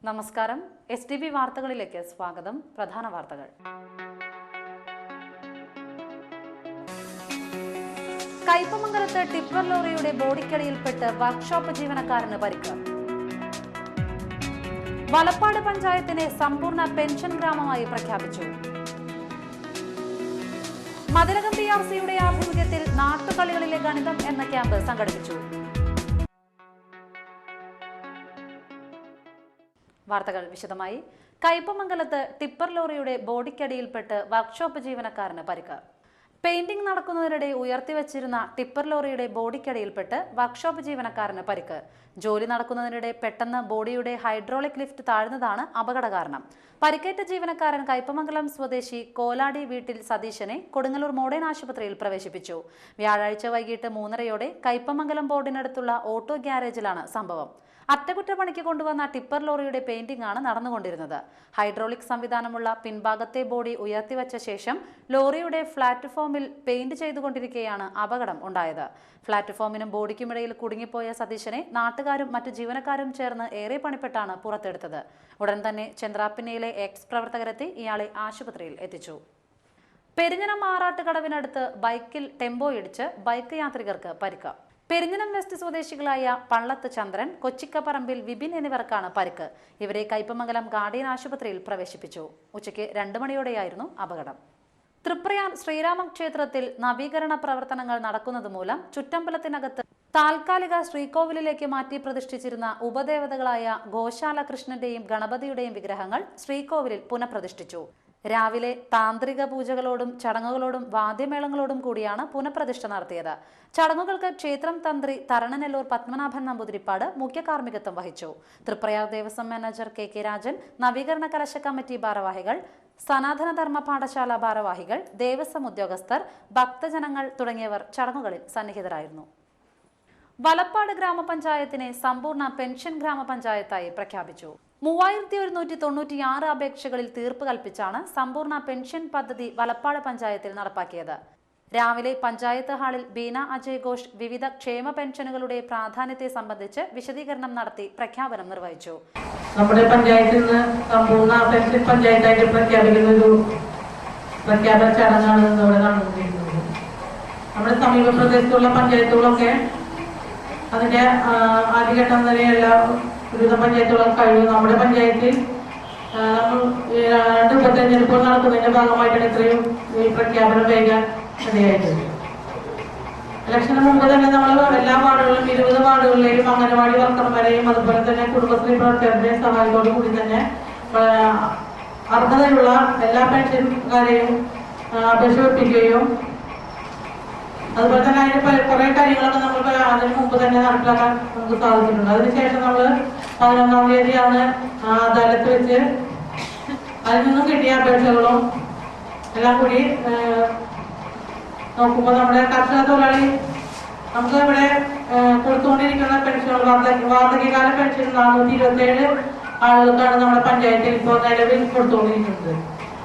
നമസ്കാരം. STV വാർത്തകളിലേക്ക് സ്വാഗതം. പ്രധാന വാർത്തകൾ. കയ്പമംഗലത്ത് ടിപ്പർ ലോറിയുടെ ബോഡിക്കടിയിൽപ്പെട്ട് വർക്ക്ഷോപ്പ് ജീവനക്കാരന് പരിക്ക്. വലപ്പാട് പഞ്ചായത്തിനെ സമ്പൂർണ്ണ പെൻഷൻ ഗ്രാമമായി പ്രഖ്യാപിച്ചു. മതിലകം PRCയുടെ ആഭിമുഖ്യത്തിൽ നാട്ടുകളികളിലെ ഗണിതം എന്ന ക്യാമ്പ് സംഘടിപ്പിച്ചു. വാർത്തകൾ വിശദമായി. കയ്പമംഗലത്ത് ടിപ്പർ ലോറിയുടെ ബോഡിക്കടിയിൽപ്പെട്ട് വർക്ക്ഷോപ്പ് ജീവനക്കാരന് പരിക്ക്. പെയിന്റിംഗ് നടക്കുന്നതിനിടെ ഉയർത്തിവച്ചിരുന്ന ടിപ്പർ ലോറിയുടെ ബോഡിക്കടിയിൽപ്പെട്ട് വർക്ക്ഷോപ്പ് ജീവനക്കാരന് പരിക്ക്. ജോലി നടക്കുന്നതിനിടെ പെട്ടെന്ന് ബോഡിയുടെ ഹൈഡ്രോളിക് ലിഫ്റ്റ് താഴ്ന്നതാണ് അപകട കാരണം. പരിക്കേറ്റ ജീവനക്കാരൻ കയ്പമംഗലം സ്വദേശി കോലാടി വീട്ടിൽ സതീശനെ കൊടുങ്ങല്ലൂർ മോഡേൺ ആശുപത്രിയിൽ പ്രവേശിപ്പിച്ചു. വ്യാഴാഴ്ച വൈകിട്ട് 3:30 കയ്പമംഗലം ബോർഡിനടുത്തുള്ള ഓട്ടോ ഗ്യാരേജിലാണ് സംഭവം. അറ്റകുറ്റപ്പണിക്ക് കൊണ്ടുവന്ന ടിപ്പർ ലോറിയുടെ പെയിന്റിംഗ് ആണ് നടന്നുകൊണ്ടിരുന്നത്. ഹൈഡ്രോളിക് സംവിധാനമുള്ള പിൻഭാഗത്തെ ബോഡി ഉയർത്തിവച്ച ശേഷം ലോറിയുടെ പ്ലാറ്റ്ഫോമിൽ പെയിന്റ് ചെയ്തുകൊണ്ടിരിക്കെയാണ് അപകടം ഉണ്ടായത്. പ്ലാറ്റ്ഫോമിനും ബോഡിക്കുമിടയിൽ കുടുങ്ങിപ്പോയ സതീശനെ നാട്ടുകാരും മറ്റു ജീവനക്കാരും ചേർന്ന് ഏറെ പണിപ്പെട്ടാണ് പുറത്തെടുത്തത്. ഉടൻ തന്നെ ചന്ദ്രാപ്പിന്നയിലെ എക്സ് പ്രവർത്തകരെത്തി ഇയാളെ ആശുപത്രിയിൽ എത്തിച്ചു. പെരിഞ്ഞനം ആറാട്ടുകടവിനടുത്ത് ബൈക്കിൽ ടെമ്പോ ഇടിച്ച് ബൈക്ക് യാത്രികർക്ക് പരിക്ക്. പെരിഞ്ഞനം വെസ്റ്റ് സ്വദേശികളായ പള്ളത്ത് ചന്ദ്രൻ, കൊച്ചിക്കപ്പറമ്പിൽ വിപിൻ എന്നിവർക്കാണ് പരിക്ക്. ഇവരെ കയ്പമംഗലം ഗാർഡിയൻ ആശുപത്രിയിൽ പ്രവേശിപ്പിച്ചു. ഉച്ചയ്ക്ക് 2 മണിയോടെയായിരുന്നു അപകടം. തൃപ്രയാർ ശ്രീരാമ ക്ഷേത്രത്തിൽ നവീകരണ പ്രവർത്തനങ്ങൾ നടക്കുന്നത് മൂലം ചുറ്റമ്പലത്തിനകത്ത് താൽക്കാലിക ശ്രീകോവിലിലേക്ക് മാറ്റി പ്രതിഷ്ഠിച്ചിരുന്ന ഉപദേവതകളായ ഗോശാല കൃഷ്ണന്റെയും ഗണപതിയുടെയും വിഗ്രഹങ്ങൾ ശ്രീകോവിലിൽ പുനഃപ്രതിഷ്ഠിച്ചു. രാവിലെ താന്ത്രിക പൂജകളോടും ചടങ്ങുകളോടും വാദ്യമേളങ്ങളോടും കൂടിയാണ് പുനഃപ്രതിഷ്ഠ നടത്തിയത്. ചടങ്ങുകൾക്ക് ക്ഷേത്രം തന്ത്രി തരണനെല്ലൂർ പത്മനാഭൻ നമ്പൂതിരിപ്പാട് മുഖ്യ കാർമ്മികത്വം വഹിച്ചു. തൃപ്രയാർ ദേവസ്വം മാനേജർ KK രാജൻ, നവീകരണ കലശ കമ്മിറ്റി ഭാരവാഹികൾ, സനാതന ധർമ്മ പാഠശാല ഭാരവാഹികൾ, ദേവസ്വം ഉദ്യോഗസ്ഥർ, ഭക്തജനങ്ങൾ തുടങ്ങിയവർ ചടങ്ങുകളിൽ സന്നിഹിതരായിരുന്നു. വലപ്പാട് ഗ്രാമപഞ്ചായത്തിനെ സമ്പൂർണ്ണ പെൻഷൻ ഗ്രാമപഞ്ചായത്തായി പ്രഖ്യാപിച്ചു. 3196 അപേക്ഷകളിൽ തീർപ്പ് കൽപ്പിച്ചാണ് സമ്പൂർണ്ണ പെൻഷൻ പദ്ധതി വലപ്പാട് പഞ്ചായത്തിൽ നടപ്പാക്കിയത്. രാവിലെ പഞ്ചായത്ത് ഹാളിൽ ബീന അജയ് ഘോഷ് വിവിധ ക്ഷേമ പെൻഷനുകളുടെ പ്രാധാന്യത്തെ സംബന്ധിച്ച് വിശദീകരണം നടത്തി പ്രഖ്യാപനം നിർവഹിച്ചു. നമ്മുടെ പഞ്ചായത്തിൽ നിന്ന് സമ്പൂർണ്ണ പെൻഷൻ പഞ്ചായത്തായിട്ട് പ്രഖ്യാപിക്കുന്ന ഒരു പ്രഖ്യാപന ചടങ്ങാണ് ഇവിടെ നടന്നുകൊണ്ടിരിക്കുന്നത്. നമ്മുടെ സമീപ പ്രദേശത്തുള്ള പഞ്ചായത്തുകളൊക്കെ അതിന്റെ ആദ്യഘട്ടം വരെയുള്ള വിവിധ പഞ്ചായത്തുകൾ കഴിഞ്ഞു. നമ്മുടെ പഞ്ചായത്തിൽ 2 തെരഞ്ഞെടുപ്പുകൾ നടക്കുന്നതിന്റെ ഭാഗമായിട്ടാണ് ഇത്രയും ഈ പ്രഖ്യാപനം വൈകാൻ ഇടയായിട്ടുണ്ട്. ഇലക്ഷന് മുമ്പ് തന്നെ നമ്മൾ എല്ലാ വാർഡുകളിലും 20 വാർഡുകളിലെയും അംഗനവാടി വർക്കർമാരെയും അതുപോലെ തന്നെ കുടുംബശ്രീ പ്രവർത്തകരുടെയും സഹായത്തോടു കൂടി തന്നെ അർഹതയുള്ള എല്ലാ പെൻഷൻകാരെയും അപേക്ഷ വെപ്പിക്കുകയും അതുപോലെ തന്നെ അതിന് കുറെ കാര്യങ്ങളൊക്കെ നമുക്ക് അതിന് മുമ്പ് തന്നെ നടപ്പിലാക്കാൻ നമുക്ക് സാധിച്ചിട്ടുണ്ട്. അതിനുശേഷം നമ്മൾ 11-ാം തീയതിയാണ് അദാലത്ത് വെച്ച് അതിൽ നിന്നും കിട്ടിയ അപേക്ഷകളും എല്ലാം കൂടി നോക്കുമ്പോൾ നമ്മുടെ കർഷക തൊഴിലാളി നമുക്ക് ഇവിടെ കൊടുത്തുകൊണ്ടിരിക്കുന്ന പെൻഷനുകൾ വാർദ്ധക്യകാല പെൻഷൻ 427 ആളുകൾക്കാണ് നമ്മുടെ പഞ്ചായത്തിൽ ഇപ്പോൾ നിലവിൽ കൊടുത്തുകൊണ്ടിരിക്കുന്നത്.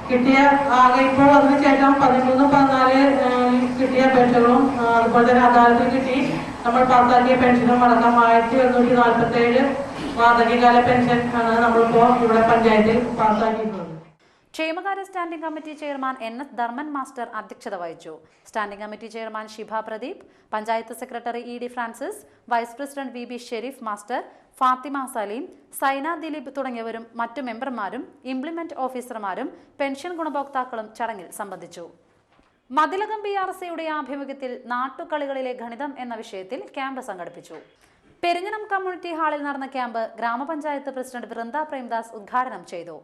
കിട്ടിയ ആകെ ഇപ്പോൾ അതിനുശേഷം 13-14 കിട്ടിയ പെൻഷനുകളും അതുപോലെ തന്നെ അദാലത്തിൽ കിട്ടി നമ്മൾ പാസ്സാക്കിയ പെൻഷനും അടക്കം 1147 വാർദ്ധക്യകാല പെൻഷൻ ആണ് നമ്മളിപ്പോൾ ഇവിടെ പഞ്ചായത്തിൽ പാസ്സാക്കിയിട്ടുള്ളത്. ക്ഷേമകാര്യ standing committee chairman NS Dharman master അധ്യക്ഷത വഹിച്ചു. Standing committee chairman Shibha Pradeep, panchayat secretary ED Francis, vice president VB Sherif master, Fathima Saleem, Saina Dileep തുടങ്ങിയവരും മറ്റു മെമ്പർമാരും ഇംപ്ലിമെന്റ് ഓഫീസർമാരും പെൻഷൻ ഗുണഭോക്താക്കളും ചടങ്ങിൽ സംബന്ധിച്ചു. മതിലകം PRCയുടെ ആഭിമുഖ്യത്തിൽ നാട്ടുകളികളിലെ ഗണിതം എന്ന വിഷയത്തിൽ ക്യാമ്പ് സംഘടിപ്പിച്ചു. പെരിഞ്ഞനം കമ്മ്യൂണിറ്റി ഹാളിൽ നടന്ന ക്യാമ്പ് ഗ്രാമപഞ്ചായത്ത് പ്രസിഡന്റ് വൃന്ദ പ്രേംദാസ് ഉദ്ഘാടനം ചെയ്തു.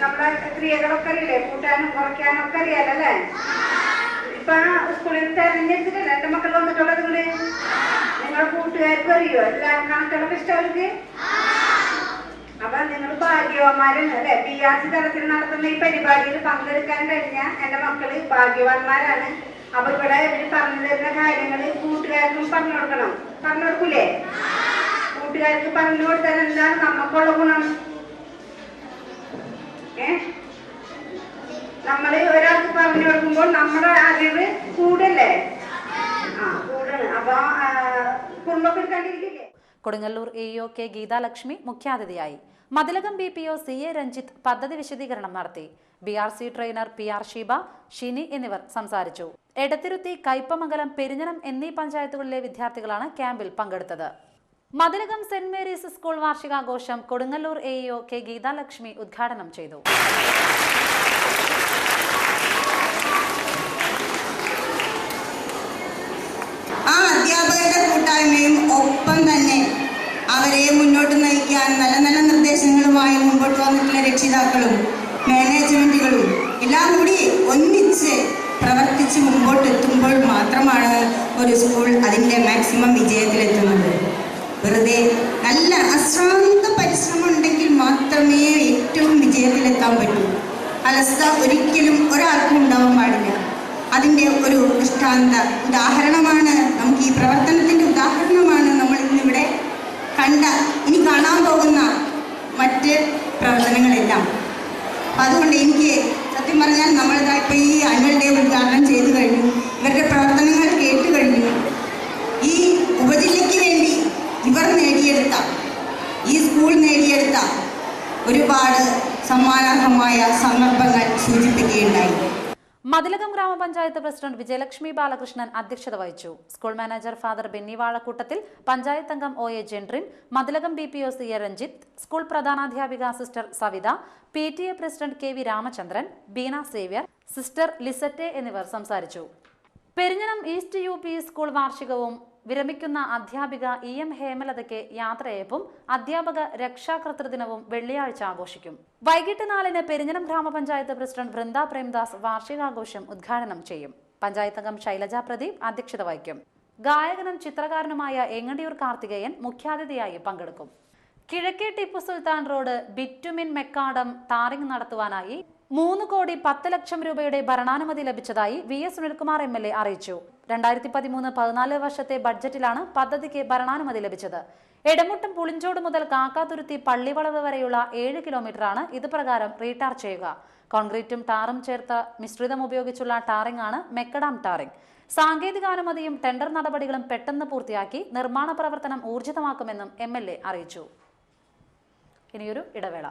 നമ്മളെ ക്രിയകളൊക്കെ അറിയില്ലേ, കൂട്ടാനും കുറയ്ക്കാനും ഒക്കെ അറിയാലല്ലേ. ഇപ്പൊ സ്കൂളിൽ തെരഞ്ഞെടുത്തിട്ടല്ലേ എന്റെ മക്കൾ വന്നിട്ടുള്ളത്. നിങ്ങളുടെ കൂട്ടുകാർക്ക് അറിയോ എല്ലാ കണക്കുകളൊക്കെ ഇഷ്ടവർക്ക്? അപ്പൊ നിങ്ങൾ ഭാഗ്യവാന്മാരാണ് അല്ലെ. PRC തലത്തിൽ നടത്തുന്ന ഈ പരിപാടിയിൽ പങ്കെടുക്കാൻ കഴിഞ്ഞ എന്റെ മക്കള് ഭാഗ്യവാന്മാരാണ്. അപ്പൊ ഇവിടെ ഇവര് പറഞ്ഞു തരുന്ന കാര്യങ്ങള് കൂട്ടുകാർക്കും പറഞ്ഞു കൊടുക്കണം. പറഞ്ഞു കൊടുക്കൂലേ? കൂട്ടുകാർക്ക് പറഞ്ഞു കൊടുത്താൽ എന്താണ് നമുക്കുള്ള ഗുണം? നമ്മൾ ഒരാൾക്ക് പറഞ്ഞു കൊടുക്കുമ്പോൾ നമ്മുടെ അറിവ് കൂടല്ലേ? കൂടാണ്. അപ്പൊ കുറുമ്പൊക്കെ എടുക്കാണ്ടിരിക്കില്ലേ? കൊടുങ്ങല്ലൂർ AO കെ ഗീതാലക്ഷ്മി മുഖ്യാതിഥിയായി. മതിലകം BPO CA രഞ്ജിത്ത് പദ്ധതി വിശദീകരണം നടത്തി. BRC trainer PR Sheeba, Shini എന്നിവർ സംസാരിച്ചു. എടത്തിരുത്തി, കയ്പമംഗലം, പെരിഞ്ഞനം എന്നീ പഞ്ചായത്തുകളിലെ വിദ്യാർത്ഥികളാണ് ക്യാമ്പിൽ പങ്കെടുത്തത്. മതിലകം സെന്റ് മേരീസ് സ്കൂൾ വാർഷികാഘോഷം കൊടുങ്ങല്ലൂർ AO കെ ഗീതാലക്ഷ്മി ഉദ്ഘാടനം ചെയ്തു. ആ അധ്യാപകരുടെ കൂട്ടായ്മയും ഒപ്പം തന്നെ അവരെ മുന്നോട്ട് നയിക്കാൻ നല്ല നല്ല നിർദ്ദേശങ്ങളുമായി മുമ്പോട്ട് വന്നിട്ടുള്ള രക്ഷിതാക്കളും മാനേജ്മെന്റുകളും എല്ലാം കൂടി ഒന്നിച്ച് പ്രവർത്തിച്ച് മുമ്പോട്ടെത്തുമ്പോൾ മാത്രമാണ് ഒരു സ്കൂൾ അതിൻ്റെ മാക്സിമം വിജയത്തിലെത്തുന്നത്. വെറുതെ നല്ല അശ്രാന്ത പരിശ്രമം ഉണ്ടെങ്കിൽ മാത്രമേ ഏറ്റവും വിജയത്തിലെത്താൻ പറ്റൂ. അലസത ഒരിക്കലും ഒരാൾക്കും ഉണ്ടാവാൻ പാടില്ല. അതിൻ്റെ ഒരു ദൃഷ്ടാന്ത ഉദാഹരണമാണ് നമുക്ക് ഈ പ്രവർത്തനത്തിൻ്റെ ഉദാഹരണമാണ് നമ്മൾ ഇന്നിവിടെ കണ്ട ഇനി കാണാൻ പോകുന്ന മറ്റ് പ്രവർത്തനങ്ങളെല്ലാം. അപ്പം അതുകൊണ്ട് എനിക്ക് സത്യം പറഞ്ഞാൽ നമ്മളിതാ ഇപ്പോൾ ഈ ആനുവൽ ഡേ ഉദ്ഘാടനം ചെയ്തു കഴിഞ്ഞു, ഇവരുടെ പ്രവർത്തനങ്ങൾ കേട്ട് കഴിഞ്ഞു. ഈ ഉപജില്ലയ്ക്ക് വേണ്ടി ഇവർ നേടിയെടുത്ത, ഈ സ്കൂൾ നേടിയെടുത്ത ഒരുപാട് സമ്മാനാർഹമായ സന്ദർഭങ്ങൾ സൂചിപ്പിക്കുകയുണ്ടായി. മതിലകം ഗ്രാമപഞ്ചായത്ത് പ്രസിഡന്റ് വിജയലക്ഷ്മി ബാലകൃഷ്ണൻ അധ്യക്ഷത വഹിച്ചു. സ്കൂൾ മാനേജർ ഫാദർ ബെന്നി വാഴക്കൂട്ടത്തിൽ, പഞ്ചായത്ത് അംഗം OA Jentrin, Mathilakam BPO CA Ranjith, school പ്രധാനാധ്യാപിക sister Savitha, PTA president KV Ramachandran, Beena Xavier, sister Lisette എന്നിവർ സംസാരിച്ചു. പെരിഞ്ഞനം ഈസ്റ്റ് UP സ്കൂൾ വാർഷികവും വിരമിക്കുന്ന അധ്യാപിക EM ഹേമലതയ്ക്ക് യാത്രയയപ്പും അധ്യാപക രക്ഷാകർതൃദിനവും വെള്ളിയാഴ്ച ആഘോഷിക്കും. വൈകിട്ട് 4-ന് പെരിഞ്ഞനം ഗ്രാമപഞ്ചായത്ത് പ്രസിഡന്റ് വൃന്ദ പ്രേംദാസ് വാർഷികാഘോഷം ഉദ്ഘാടനം ചെയ്യും. പഞ്ചായത്ത് അംഗം ശൈലജ പ്രദീപ് അധ്യക്ഷത വഹിക്കും. ഗായകനും ചിത്രകാരനുമായ എങ്ങണ്ടിയൂർ കാർത്തികേയൻ മുഖ്യാതിഥിയായി പങ്കെടുക്കും. കിഴക്കേ Tipu Sultan road bitumen macadam tarring നടത്തുവാനായി 3,10,00,000 രൂപയുടെ ഭരണാനുമതി ലഭിച്ചതായി VS സുനിൽകുമാർ MLA അറിയിച്ചു. 2013-14 വർഷത്തെ ബഡ്ജറ്റിലാണ് പദ്ധതിക്ക് ഭരണാനുമതി ലഭിച്ചത്. എടമുട്ടം പുളിഞ്ചോട് മുതൽ കാക്കാതുരുത്തി പള്ളിവളവ് വരെയുള്ള 7 കിലോമീറ്ററാണ് ഇത് പ്രകാരം റീടാർ ചെയ്യുക. കോൺക്രീറ്റും ടാറും ചേർത്ത മിശ്രിതം ഉപയോഗിച്ചുള്ള ടാറിംഗ് ആണ് മെക്കഡാം ടാറിംഗ്. സാങ്കേതികാനുമതിയും ടെൻഡർ നടപടികളും പെട്ടെന്ന് പൂർത്തിയാക്കി നിർമ്മാണ പ്രവർത്തനം ഊർജിതമാക്കുമെന്നും MLA അറിയിച്ചു. ഇനിയൊരു ഇടവേള.